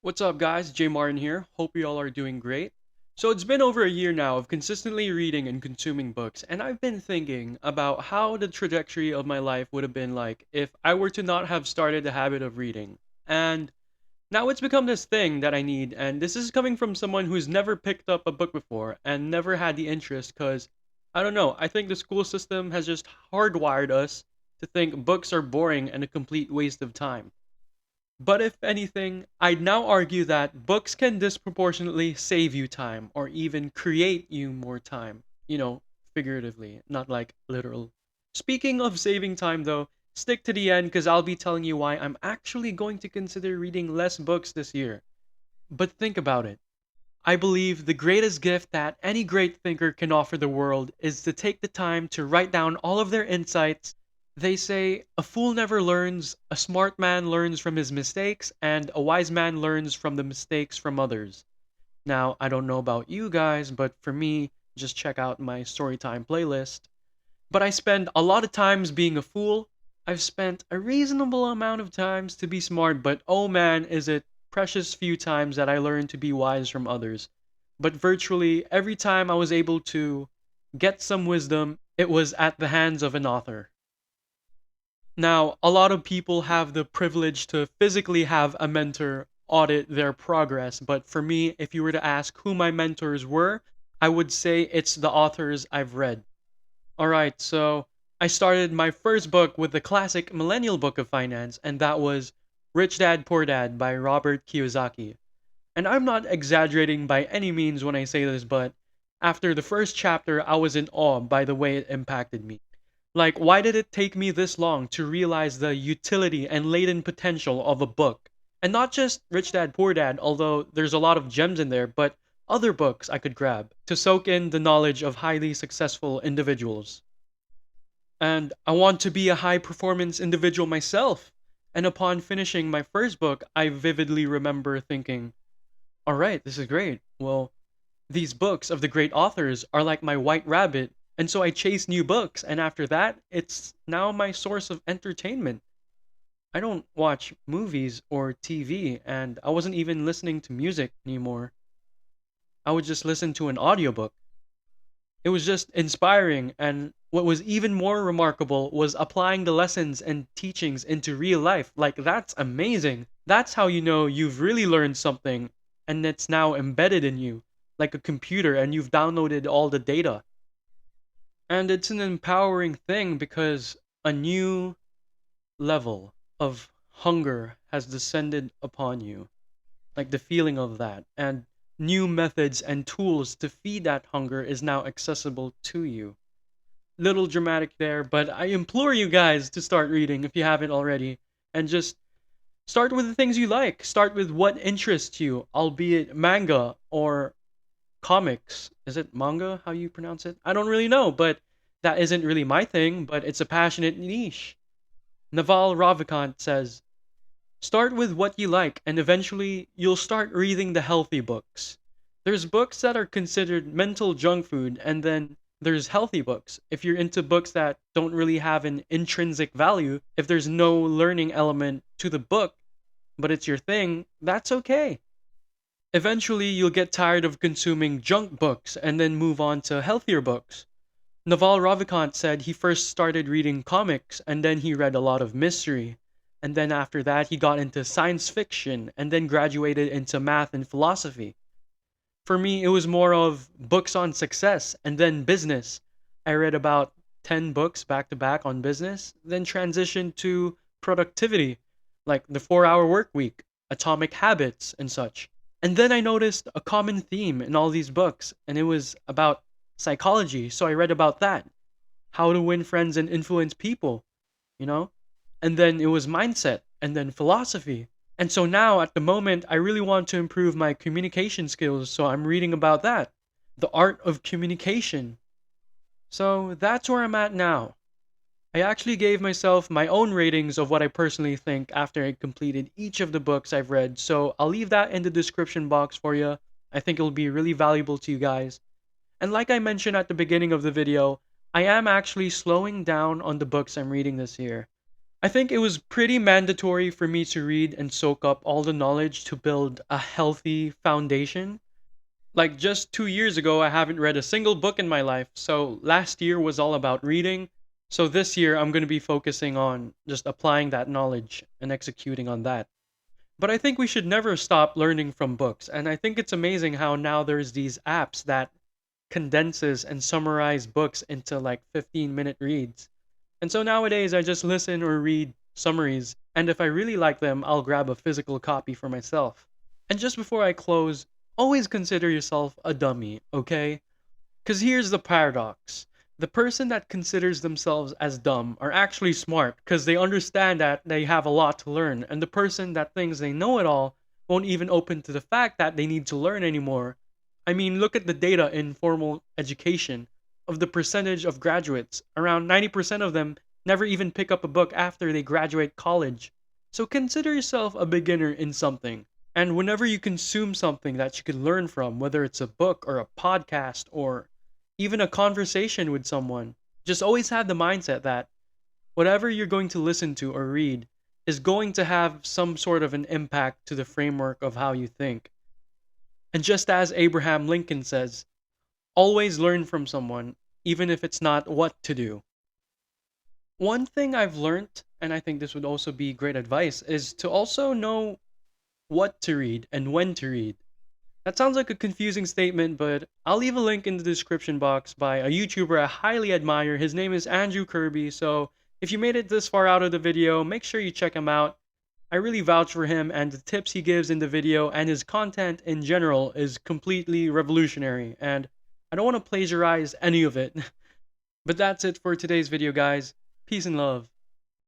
What's up, guys? Jay Martin here. Hope you all are doing great. So, it's been over a year now of consistently reading and consuming books, and I've been thinking about how the trajectory of my life would have been like if I were to not have started the habit of reading. And now it's become this thing that I need, and this is coming from someone who's never picked up a book before and never had the interest because, I don't know, I think the school system has just hardwired us to think books are boring and a complete waste of time. But if anything, I'd now argue that books can disproportionately save you time or even create you more time. Figuratively, not like literal. Speaking of saving time though, stick to the end because I'll be telling you why I'm actually going to consider reading less books this year. But think about it. I believe the greatest gift that any great thinker can offer the world is to take the time to write down all of their insights. They say a fool never learns, a smart man learns from his mistakes, and a wise man learns from the mistakes from others. Now, I don't know about you guys, but for me, just check out my storytime playlist. But I spend a lot of times being a fool. I've spent a reasonable amount of times to be smart, but oh man, is it precious few times that I learned to be wise from others. But virtually every time I was able to get some wisdom, it was at the hands of an author. Now, a lot of people have the privilege to physically have a mentor audit their progress, but for me, if you were to ask who my mentors were, I would say it's the authors I've read. Alright, so I started my first book with the classic millennial book of finance, and that was Rich Dad Poor Dad by Robert Kiyosaki. And I'm not exaggerating by any means when I say this, but after the first chapter, I was in awe by the way it impacted me. Like, why did it take me this long to realize the utility and latent potential of a book? And not just Rich Dad Poor Dad, although there's a lot of gems in there, but other books I could grab to soak in the knowledge of highly successful individuals. And I want to be a high performance individual myself. And upon finishing my first book, I vividly remember thinking, alright, this is great. Well, these books of the great authors are like my white rabbit, and so I chase new books, and after that, it's now my source of entertainment. I don't watch movies or TV, and I wasn't even listening to music anymore. I would just listen to an audiobook. It was just inspiring, and what was even more remarkable was applying the lessons and teachings into real life. Like, that's amazing. That's how you know you've really learned something, and it's now embedded in you, like a computer, and you've downloaded all the data. And it's an empowering thing because a new level of hunger has descended upon you, like the feeling of that, and new methods and tools to feed that hunger is now accessible to you. Little dramatic there, but I implore you guys to start reading if you haven't already, and just start with the things you like. Start with what interests you, albeit manga or comics. Is it manga how you pronounce it? I don't really know, but that isn't really my thing, but it's a passionate niche. Naval Ravikant says, start with what you like, and eventually you'll start reading the healthy books. There's books that are considered mental junk food, and then there's healthy books. If you're into books that don't really have an intrinsic value, if there's no learning element to the book, but it's your thing, that's okay. Eventually, you'll get tired of consuming junk books and then move on to healthier books. Naval Ravikant said he first started reading comics and then he read a lot of mystery. And then after that, he got into science fiction and then graduated into math and philosophy. For me, it was more of books on success and then business. I read about 10 books back to back on business, then transitioned to productivity, like the 4 Hour Work Week, Atomic Habits, and such. And then I noticed a common theme in all these books, and it was about psychology, so I read about that. How to win friends and influence people, you know? And then it was mindset, and then philosophy. And so now, at the moment, I really want to improve my communication skills, so I'm reading about that. The art of communication. So that's where I'm at now. I actually gave myself my own ratings of what I personally think after I completed each of the books I've read, so I'll leave that in the description box for you. I think it'll be really valuable to you guys. And like I mentioned at the beginning of the video, I am actually slowing down on the books I'm reading this year. I think it was pretty mandatory for me to read and soak up all the knowledge to build a healthy foundation. Like just 2 years ago, I haven't read a single book in my life. So last year was all about reading. So this year, I'm going to be focusing on just applying that knowledge and executing on that. But I think we should never stop learning from books. And I think it's amazing how now there's these apps that condenses and summarize books into like 15-minute reads. And so nowadays I just listen or read summaries, and if I really like them, I'll grab a physical copy for myself. And just before I close, always consider yourself a dummy, okay? Because here's the paradox. The person that considers themselves as dumb are actually smart because they understand that they have a lot to learn, and the person that thinks they know it all won't even open to the fact that they need to learn anymore. I mean, look at the data in formal education of the percentage of graduates. Around 90% of them never even pick up a book after they graduate college. So consider yourself a beginner in something. And whenever you consume something that you can learn from, whether it's a book or a podcast or even a conversation with someone, just always have the mindset that whatever you're going to listen to or read is going to have some sort of an impact to the framework of how you think. And just as Abraham Lincoln says, always learn from someone, even if it's not what to do. One thing I've learned, and I think this would also be great advice, is to also know what to read and when to read. That sounds like a confusing statement, but I'll leave a link in the description box by a YouTuber I highly admire. His name is Andrew Kirby, so if you made it this far out of the video, make sure you check him out. I really vouch for him, and the tips he gives in the video and his content in general is completely revolutionary, and I don't want to plagiarize any of it. But that's it for today's video, guys. Peace and love.